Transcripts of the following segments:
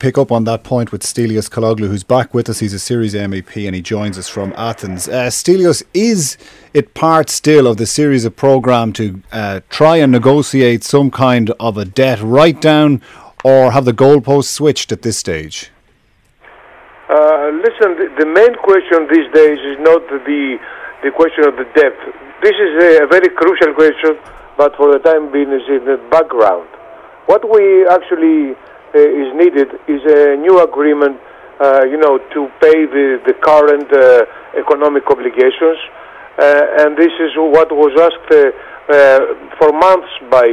pick up on that point with Stelios Kούλoglu, who's back with us. He's a Syriza MEP and he joins us from Athens. Stelios, is it part still of the Syriza programme to try and negotiate some kind of a debt write-down, or have the goalposts switched at this stage? Listen, the main question these days is not the question of the debt. This is a very crucial question, but for the time being is in the background. What we actually is needed is a new agreement, to pay the current economic obligations, and this is what was asked for months by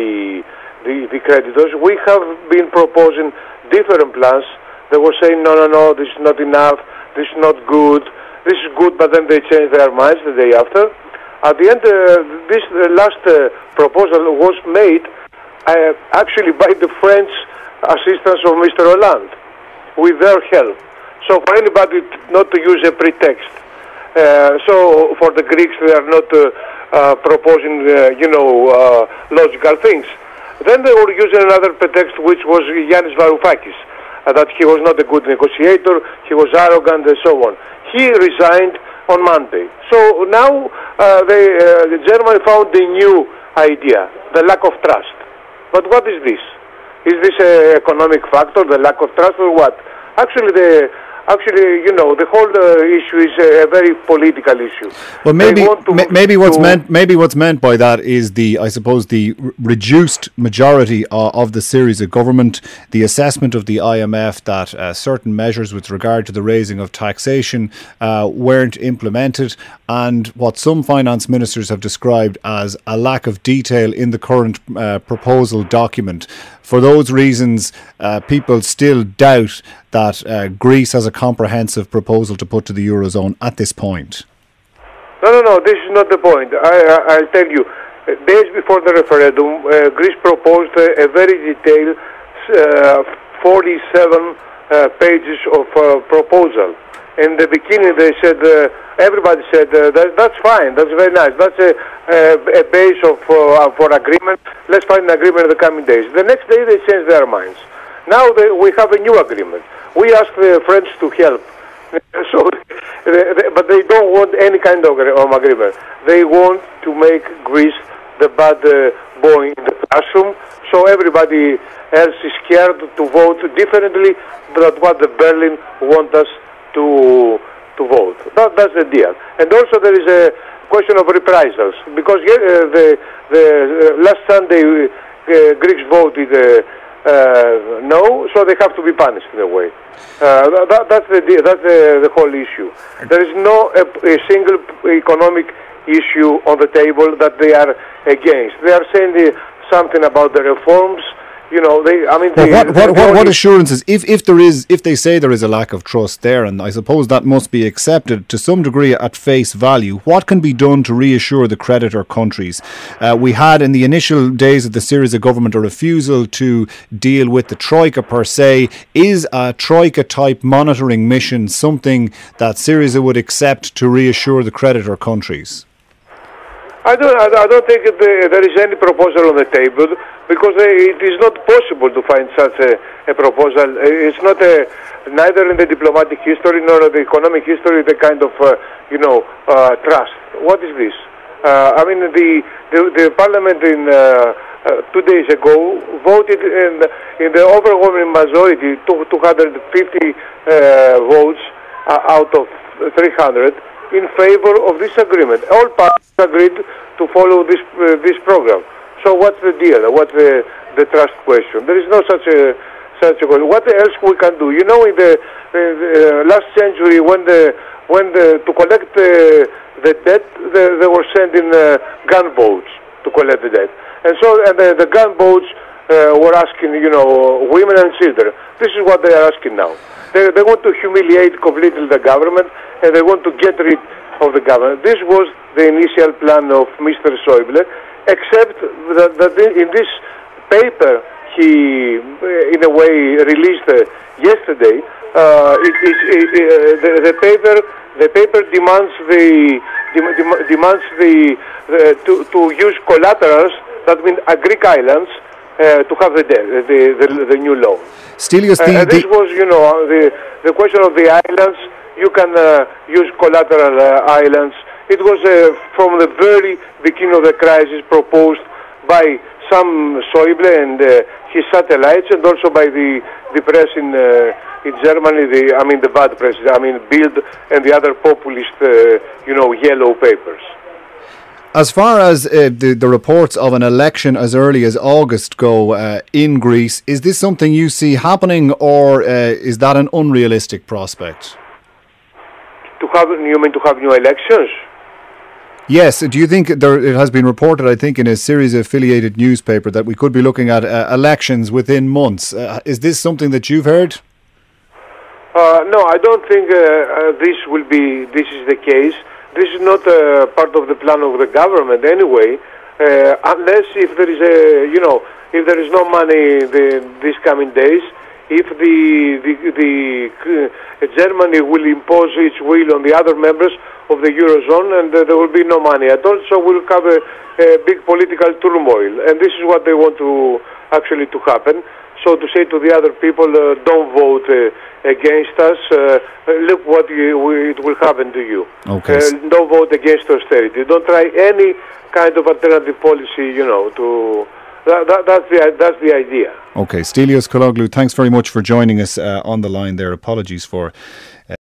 the creditors. We have been proposing different plans. They were saying, no, this is not enough, this is not good, this is good, but then they changed their minds the day after. At the end, this last proposal was made actually by the French assistance of Mr. Hollande, with their help. So for anybody not to use a pretext. So for the Greeks, they are not proposing, logical things. Then they were using another pretext, which was Yanis Varoufakis, that he was not a good negotiator, he was arrogant, and so on. He resigned on Monday. So now Germany found a new idea, the lack of trust. But what is this? Is this an economic factor, the lack of trust, or what? Actually, the whole issue is a very political issue. Well, maybe what's meant by that is the reduced majority of the Syriza government, the assessment of the IMF that certain measures with regard to the raising of taxation weren't implemented, and what some finance ministers have described as a lack of detail in the current proposal document. For those reasons, people still doubt that Greece has a comprehensive proposal to put to the Eurozone at this point. No, this is not the point. I'll tell you. Days before the referendum, Greece proposed a very detailed 47 pages of proposal. In the beginning, they said, everybody said, that's fine, that's very nice, that's a base for agreement, let's find an agreement in the coming days. The next day, they changed their minds. Now we have a new agreement. We asked the French to help, but they don't want any kind of agreement. They want to make Greece the bad boy in the classroom, so everybody else is scared to vote differently than what the Berlin want us to vote. That's the deal. And also there is a question of reprisals, because the last Sunday Greeks voted no, so they have to be punished in a way. That's the deal. That's the whole issue. There is no a single economic issue on the table that they are against. They are saying something about the reforms. What assurances, if they say there is a lack of trust there, and I suppose that must be accepted to some degree at face value, what can be done to reassure the creditor countries? We had in the initial days of the Syriza government a refusal to deal with the Troika per se. Is a Troika type monitoring mission something that Syriza would accept to reassure the creditor countries? I don't think there is any proposal on the table, because it is not possible to find such a proposal. It's not neither in the diplomatic history nor the economic history the kind of trust. What is this? The parliament in 2 days ago voted in the overwhelming majority, 250 votes out of 300. In favor of this agreement. All parties agreed to follow this program. So what's the deal? What's the trust question? There is no such a question. What else we can do? In the last century, when to collect the debt, they were sending gunboats to collect the debt, and so the gunboats were asking, women and children. This is what they are asking now. They want to humiliate completely the government, and they want to get rid of the government. This was the initial plan of Mr. Schäuble, except that in this paper he, in a way, released yesterday, the paper demands to use collaterals, that means Greek islands, to have the debt, the new loan. Stelios, this was, the question of the islands. You can use collateral islands. It was from the very beginning of the crisis proposed by Sam Schäuble and his satellites, and also by the press in Germany. The bad press. Bild and the other populist, yellow papers. As far as the reports of an election as early as August go in Greece, is this something you see happening, or is that an unrealistic prospect? You mean to have new elections? Yes. Do you think it has been reported, I think, in a series of affiliated newspaper that we could be looking at elections within months? Is this something that you've heard? No, I don't think this is the case. This is not part of the plan of the government anyway, unless if there is if there is no money these coming days, if Germany will impose its will on the other members of the Eurozone, and there will be no money at all, so we'll have a big political turmoil, and this is what they want to happen. So to say to the other people, don't vote against us, look what it will happen to you. Okay. Don't vote against austerity. Don't try any kind of alternative policy, that's the idea. Okay, Stelios Kouloglou, thanks very much for joining us on the line there. Apologies for